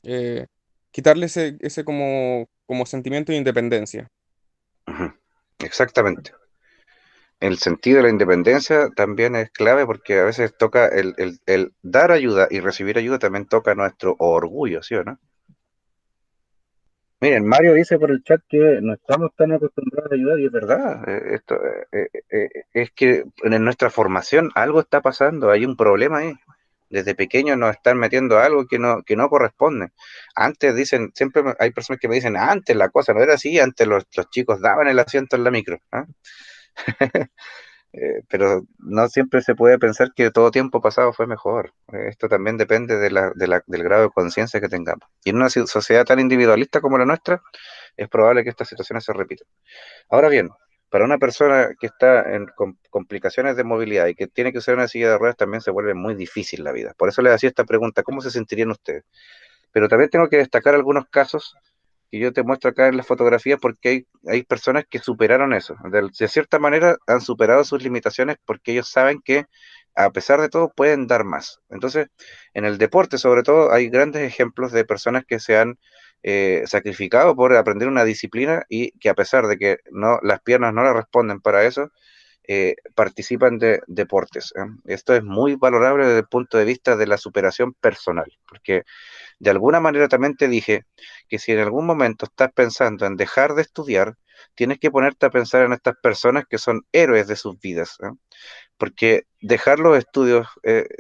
eh, quitarle ese como sentimiento de independencia. Ujú, exactamente. El sentido de la independencia también es clave porque a veces toca el dar ayuda y recibir ayuda también toca nuestro orgullo, ¿sí o no? Miren, Mario dice por el chat que no estamos tan acostumbrados a ayudar y es verdad. Es que en nuestra formación algo está pasando, hay un problema ahí. Desde pequeños nos están metiendo algo que no corresponde. Antes dicen, siempre hay personas que me dicen, antes la cosa no era así, antes los chicos daban el asiento en la micro. ¿Ah? Pero no siempre se puede pensar que todo tiempo pasado fue mejor. Esto también depende del grado de conciencia que tengamos. Y en una sociedad tan individualista como la nuestra, es probable que estas situaciones se repitan. Ahora bien, para una persona que está con complicaciones de movilidad y que tiene que usar una silla de ruedas, también se vuelve muy difícil la vida. Por eso les hacía esta pregunta, ¿cómo se sentirían ustedes? Pero también tengo que destacar algunos casos que yo te muestro acá en las fotografías porque hay personas que superaron eso. De cierta manera han superado sus limitaciones porque ellos saben que a pesar de todo pueden dar más. Entonces, en el deporte sobre todo hay grandes ejemplos de personas que se han sacrificado por aprender una disciplina y que a pesar de que no, las piernas no le responden para eso, participan de deportes. ¿Eh? Esto es muy valorable desde el punto de vista de la superación personal, porque de alguna manera también te dije que si en algún momento estás pensando en dejar de estudiar, tienes que ponerte a pensar en estas personas que son héroes de sus vidas, ¿eh? porque dejar los estudios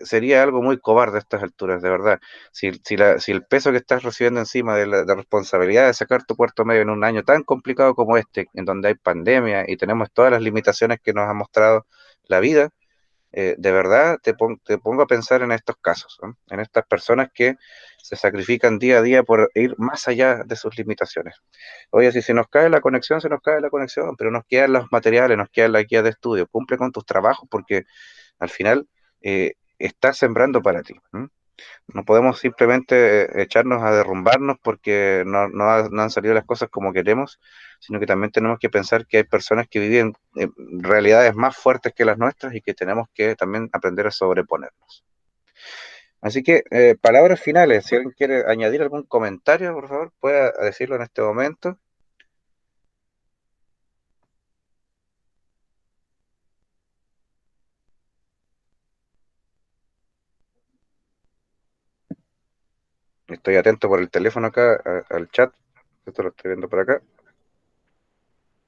sería algo muy cobarde a estas alturas, de verdad. Si el peso que estás recibiendo encima de la responsabilidad de sacar tu cuarto medio en un año tan complicado como este, en donde hay pandemia y tenemos todas las limitaciones que nos ha mostrado la vida, de verdad te pongo a pensar en estos casos, ¿no? En estas personas que se sacrifican día a día por ir más allá de sus limitaciones. Oye, si se nos cae la conexión, se nos cae la conexión, pero nos quedan los materiales, nos quedan la guía de estudio. Cumple con tus trabajos porque al final estás sembrando para ti. ¿M? No podemos simplemente echarnos a derrumbarnos porque no han salido las cosas como queremos, sino que también tenemos que pensar que hay personas que viven realidades más fuertes que las nuestras y que tenemos que también aprender a sobreponernos. Así que, palabras finales, si alguien quiere añadir algún comentario, por favor, pueda decirlo en este momento. Estoy atento por el teléfono acá al chat, esto lo estoy viendo por acá.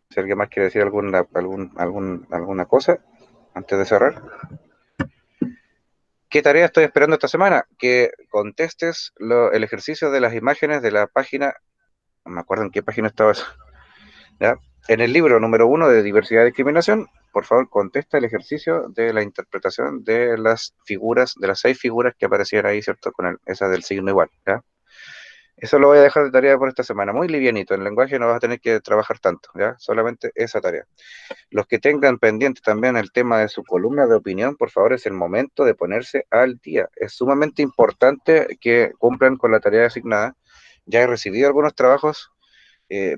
Si alguien más quiere decir alguna cosa antes de cerrar. ¿Qué tarea estoy esperando esta semana? Que contestes el ejercicio de las imágenes de la página, no me acuerdo en qué página estaba eso, ¿ya? En el libro número 1 de Diversidad y Discriminación, por favor, contesta el ejercicio de la interpretación de las figuras, de las 6 figuras que aparecían ahí, ¿cierto? Con esa del signo igual, ¿ya? Eso lo voy a dejar de tarea por esta semana, muy livianito, en lenguaje no vas a tener que trabajar tanto, ¿ya? Solamente esa tarea. Los que tengan pendiente también el tema de su columna de opinión, por favor, es el momento de ponerse al día. Es sumamente importante que cumplan con la tarea asignada. Ya he recibido algunos trabajos,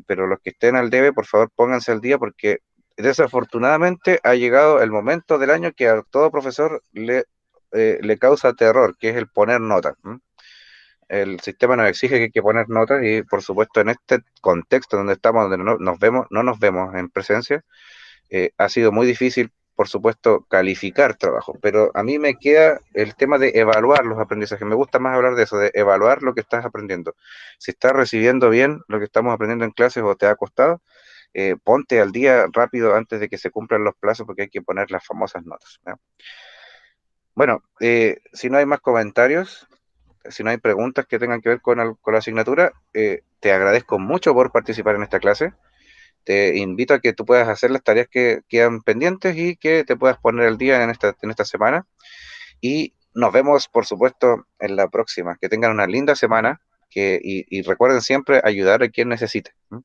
pero los que estén al debe, por favor, pónganse al día porque desafortunadamente ha llegado el momento del año que a todo profesor le causa terror, que es el poner notas. ¿M? El sistema nos exige que hay que poner notas y, por supuesto, en este contexto donde estamos, donde no nos vemos en presencia, ha sido muy difícil, por supuesto, calificar trabajo, pero a mí me queda el tema de evaluar los aprendizajes. Me gusta más hablar de eso, de evaluar lo que estás aprendiendo. Si estás recibiendo bien lo que estamos aprendiendo en clases o te ha costado, ponte al día rápido antes de que se cumplan los plazos porque hay que poner las famosas notas, ¿no? Bueno, si no hay más comentarios, si no hay preguntas que tengan que ver con la asignatura, te agradezco mucho por participar en esta clase. Te invito a que tú puedas hacer las tareas que quedan pendientes y que te puedas poner al día en esta semana. Y nos vemos, por supuesto, en la próxima. Que tengan una linda semana y recuerden siempre ayudar a quien necesite. ¿M?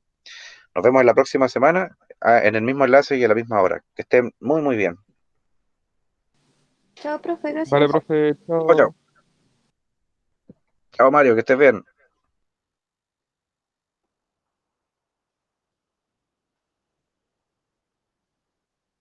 Nos vemos en la próxima semana en el mismo enlace y a la misma hora. Que estén muy, muy bien. Chao, profe, Vale, gracias. profe, Chao, chao. chao. Chao, Mario, que estés bien.